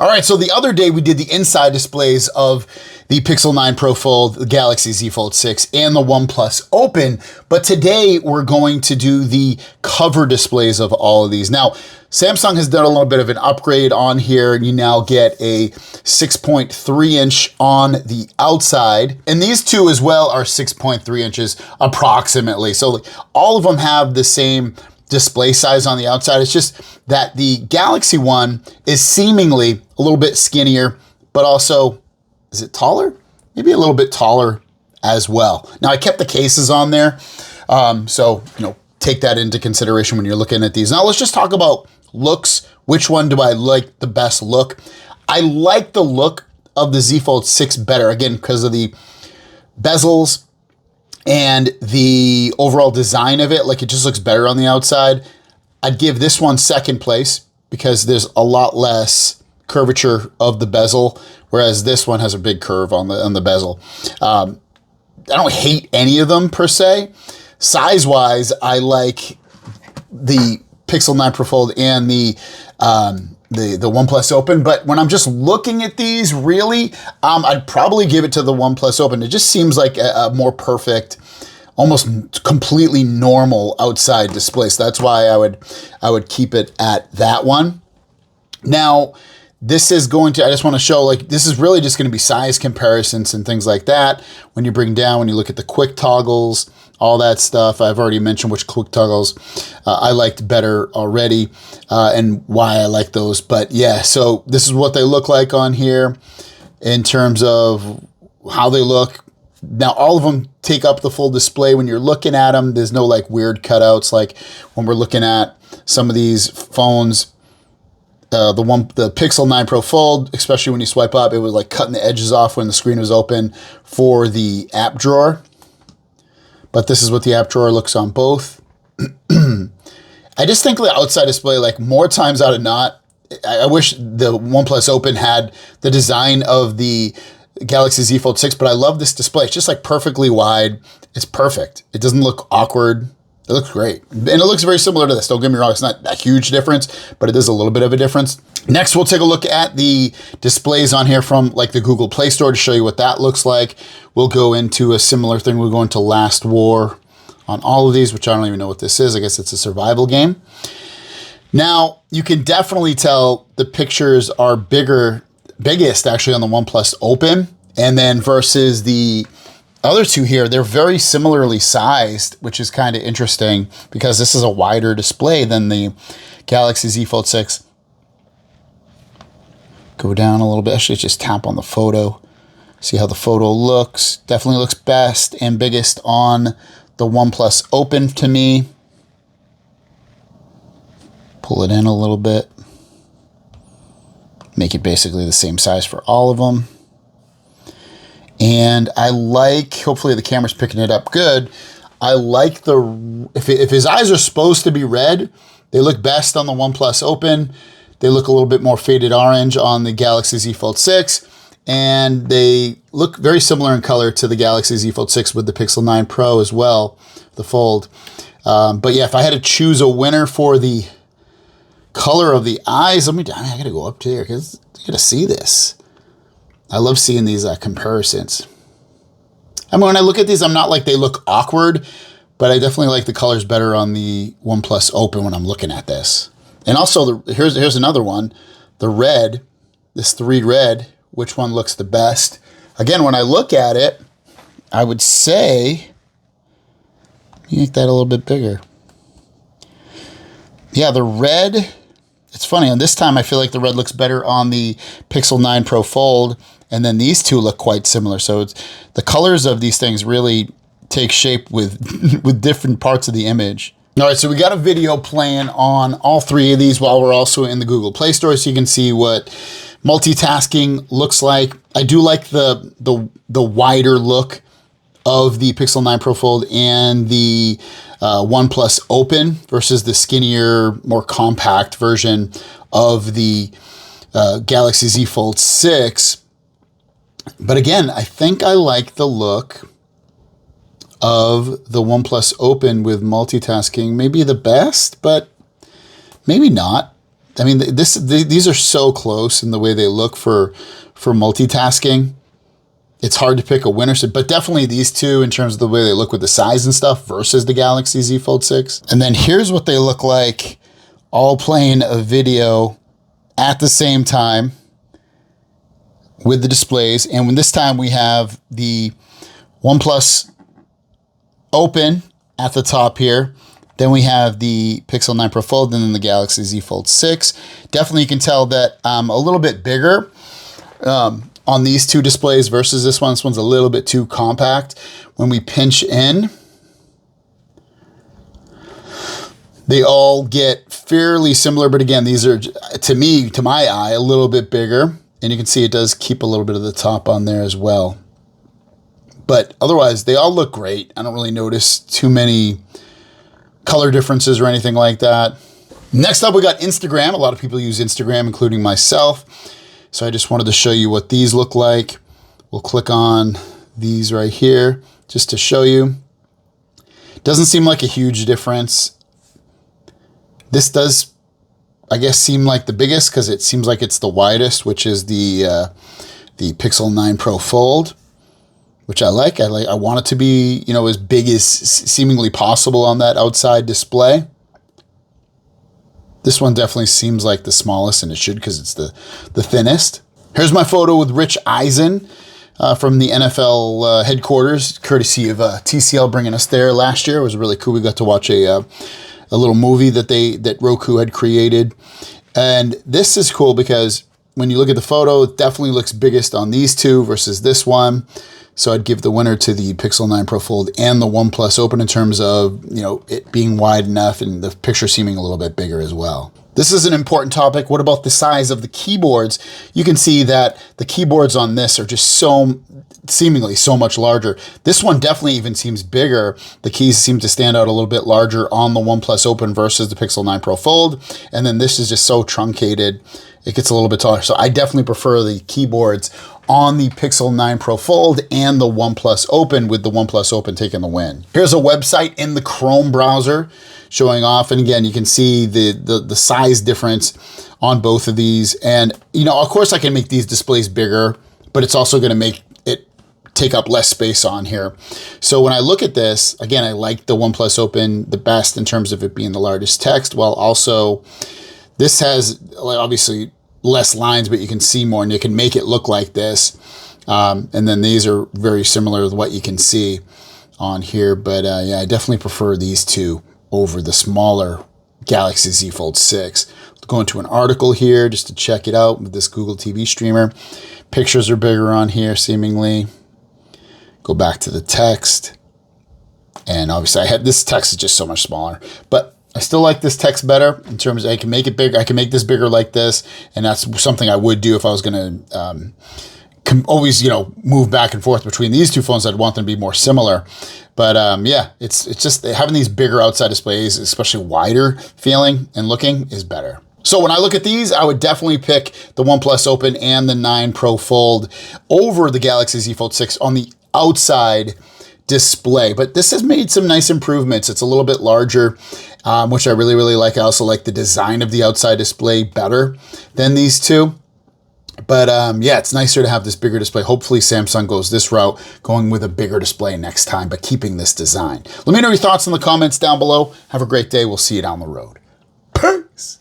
All right, so the other day we did the inside displays of the Pixel 9 Pro Fold, the Galaxy Z Fold 6, and the OnePlus Open, but today we're going to do the cover displays of all of these. Now, Samsung has done a little bit of an upgrade on here, and you now get a 6.3 inch on the outside, and these two as well are 6.3 inches approximately. So all of them have the same display size on the outside. It's just that the Galaxy one is seemingly a little bit skinnier, but also, is it taller? Maybe a little bit taller as well. Now I kept the cases on there. So, take that into consideration when you're looking at these. Now let's just talk about looks. Which one do I like the best look? I like the look of the Z Fold 6 better, again, because of the bezels and the overall design of it. Like, it just looks better on the outside. I'd give this one second place because there's a lot less curvature of the bezel, whereas this one has a big curve on the bezel. I don't hate any of them per se. Size-wise, I like the Pixel 9 Pro Fold and the OnePlus Open, but when I'm just looking at these, really, I'd probably give it to the OnePlus Open. It just seems like a more perfect, almost completely normal outside display. So that's why I would keep it at that one. Now, this is going to, I just want to show, like, this is really just going to be size comparisons and things like that. When you bring down, when you look at the quick toggles, all that stuff. I've already mentioned which quick toggles I liked better already and why I like those. But yeah, so this is what they look like on here in terms of how they look. Now, all of them take up the full display. When you're looking at them, there's no like weird cutouts. Like when we're looking at some of these phones, the Pixel 9 Pro Fold, especially when you swipe up, it was like cutting the edges off when the screen was open for the app drawer. But this is what the app drawer looks on both. I just think the outside display, like more times out of not, I wish the OnePlus Open had the design of the Galaxy Z Fold 6, but I love this display. It's just like perfectly wide. It's perfect. It doesn't look awkward. It looks great. And it looks very similar to this. Don't get me wrong. It's not a huge difference, but it is a little bit of a difference. Next, we'll take a look at the displays on here from like the Google Play Store to show you what that looks like. We'll go into a similar thing. We'll go into Last War on all of these, which I don't even know what this is. I guess it's a survival game. Now, you can definitely tell the pictures are biggest actually on the OnePlus Open, and then versus the other two here, they're very similarly sized, which is kind of interesting because this is a wider display than the Galaxy Z Fold 6. Go down a little bit. Actually, just tap on the photo. See how the photo looks. Definitely looks best and biggest on the OnePlus Open to me. Pull it in a little bit. Make it basically the same size for all of them. And I like, hopefully the camera's picking it up good. I like if his eyes are supposed to be red, they look best on the OnePlus Open. They look a little bit more faded orange on the Galaxy Z Fold 6. And they look very similar in color to the Galaxy Z Fold 6 with the Pixel 9 Pro as well, the Fold. But yeah, if I had to choose a winner for the color of the eyes, I gotta go up to here because you gotta see this. I love seeing these comparisons. I mean, when I look at these, I'm not like they look awkward, but I definitely like the colors better on the OnePlus Open when I'm looking at this. And also, here's another one, the red, this 3 red, which one looks the best? Again, when I look at it, I would say, make that a little bit bigger. Yeah, the red, it's funny, and this time I feel like the red looks better on the Pixel 9 Pro Fold, and then these two look quite similar. So the colors of these things really take shape with, with different parts of the image. All right, so we got a video playing on all 3 of these while we're also in the Google Play Store, so you can see what multitasking looks like. I do like the wider look of the Pixel 9 Pro Fold and the OnePlus Open versus the skinnier, more compact version of the Galaxy Z Fold 6. But again, I think I like the look of the OnePlus Open with multitasking maybe the best, but maybe not. I mean, these are so close in the way they look for multitasking. It's hard to pick a winner, but definitely these two in terms of the way they look with the size and stuff versus the Galaxy Z Fold 6. And then here's what they look like all playing a video at the same time with the displays. And when this time we have the OnePlus Open at the top here. Then we have the Pixel 9 Pro Fold and then the Galaxy Z Fold 6. Definitely you can tell that I'm a little bit bigger on these two displays versus this one. This one's a little bit too compact. When we pinch in, they all get fairly similar, but again, these are, to my eye, a little bit bigger. And you can see it does keep a little bit of the top on there as well. But otherwise, they all look great. I don't really notice too many color differences or anything like that. Next up, we got Instagram. A lot of people use Instagram, including myself. So I just wanted to show you what these look like. We'll click on these right here just to show you. Doesn't seem like a huge difference. This does, I guess, seem like the biggest because it seems like it's the widest, which is the Pixel 9 Pro Fold, which I like. I want it to be, you know, as big as seemingly possible on that outside display. This one definitely seems like the smallest, and it should because it's the thinnest. Here's my photo with Rich Eisen from the NFL headquarters, courtesy of TCL bringing us there last year. It was really cool. We got to watch a little movie that Roku had created. And this is cool because when you look at the photo, it definitely looks biggest on these two versus this one. So I'd give the winner to the Pixel 9 Pro Fold and the OnePlus Open in terms of, you know, it being wide enough and the picture seeming a little bit bigger as well. This is an important topic. What about the size of the keyboards? You can see that the keyboards on this are just seemingly so much larger. This one definitely even seems bigger. The keys seem to stand out a little bit larger on the OnePlus Open versus the Pixel 9 Pro Fold. And then this is just so truncated. It gets a little bit taller. So I definitely prefer the keyboards on the Pixel 9 Pro Fold and the OnePlus Open, with the OnePlus Open taking the win. Here's a website in the Chrome browser showing off. And again, you can see the size difference on both of these. And, you know, of course I can make these displays bigger, but it's also going to make it take up less space on here. So when I look at this, again, I like the OnePlus Open the best in terms of it being the largest text, while also this has obviously less lines, but you can see more and you can make it look like this. And then these are very similar to what you can see on here. But yeah, I definitely prefer these two over the smaller Galaxy Z Fold 6. Go into an article here just to check it out with this Google TV streamer. Pictures are bigger on here, seemingly. Go back to the text. And obviously this text is just so much smaller, but I still like this text better in terms of I can make it bigger. I can make this bigger like this. And that's something I would do if I was going to always, you know, move back and forth between these two phones. I'd want them to be more similar. But yeah, it's just having these bigger outside displays, especially wider feeling and looking, is better. So when I look at these, I would definitely pick the OnePlus Open and the 9 Pro Fold over the Galaxy Z Fold 6 on the outside display. But this has made some nice improvements. It's a little bit larger, which I really, really like. I also like the design of the outside display better than these two. But yeah, it's nicer to have this bigger display. Hopefully Samsung goes this route, going with a bigger display next time, but keeping this design. Let me know your thoughts in the comments down below. Have a great day. We'll see you down the road. Peace.